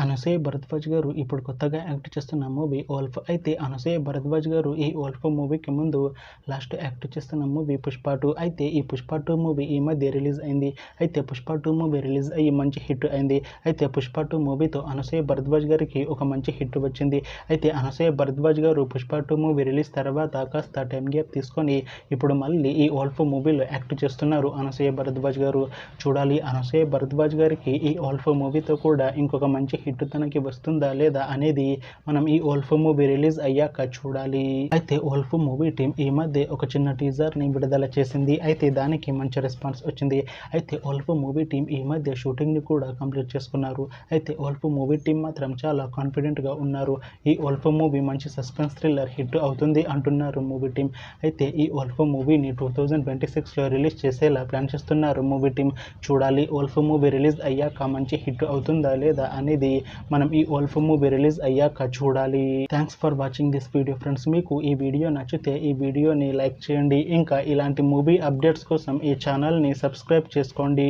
అనసూయ భరద్వాజ్ గారు ఇప్పుడు కొత్తగా యాక్ట్ చేస్తున్న మూవీ వోల్ఫ్. అయితే అనసూయ భరద్వాజ్ గారు ఈ వోల్ఫ్ మూవీకి ముందు లాస్ట్ యాక్ట్ చేస్తున్న మూవీ పుష్ప 2. అయితే ఈ పుష్ప 2 మూవీ ఈ మధ్య రిలీజ్ అయింది. అయితే పుష్ప 2 మూవీ రిలీజ్ అయ్యి మంచి హిట్ అయింది. అయితే పుష్ప 2 మూవీతో అనసూయ భరద్వాజ్ గారికి ఒక మంచి హిట్ వచ్చింది. అయితే అనసూయ భరద్వాజ్ గారు పుష్ప 2 మూవీ రిలీజ్ తర్వాత కాస్త టైం గ్యాప్ తీసుకొని ఇప్పుడు మళ్ళీ ఈ వోల్ఫ్ మూవీలో యాక్ట్ చేస్తున్నారు అనసూయ భరద్వాజ్ గారు. చూడాలి అనసూయ భరద్వాజ్ గారికి ఈ వోల్ఫ్ మూవీతో కూడా ఇంకొక మంచి హిట్ తనకి వస్తుందా లేదా అనేది మనం ఈ వోల్ఫ్ మూవీ రిలీజ్ అయ్యాక చూడాలి. అయితే వోల్ఫ్ మూవీ టీం ఈ మధ్య ఒక చిన్న టీజర్ ని విడుదల చేసింది. అయితే దానికి మంచి రెస్పాన్స్ వచ్చింది. అయితే వోల్ఫ్ మూవీ టీం ఈ మధ్య షూటింగ్ ని కూడా కంప్లీట్ చేసుకున్నారు. అయితే వోల్ఫ్ మూవీ టీం మాత్రం చాలా కాన్ఫిడెంట్ గా ఉన్నారు. ఈ వోల్ఫ్ మూవీ మంచి సస్పెన్స్ థ్రిల్లర్ హిట్ అవుతుంది అంటున్నారు మూవీ టీం. అయితే ఈ వోల్ఫ్ మూవీని 2026లో రిలీజ్ చేసేలా ప్లాన్ చేస్తున్నారు మూవీ టీం. చూడాలి వోల్ఫ్ మూవీ రిలీజ్ అయ్యాక మంచి హిట్ అవుతుందా లేదా అనేది మనం ఈ వోల్ఫ్ మూవీ రిలీజ్ అయ్యాక చూడాలి. Thanks for watching this video friends. మీకు ఈ వీడియో నచ్చితే ఈ వీడియోని లైక్ చేయండి. ఇంకా ఇలాంటి మూవీ అప్డేట్స్ కోసం ఈ ఛానల్ని సబ్స్క్రైబ్ చేసుకోండి.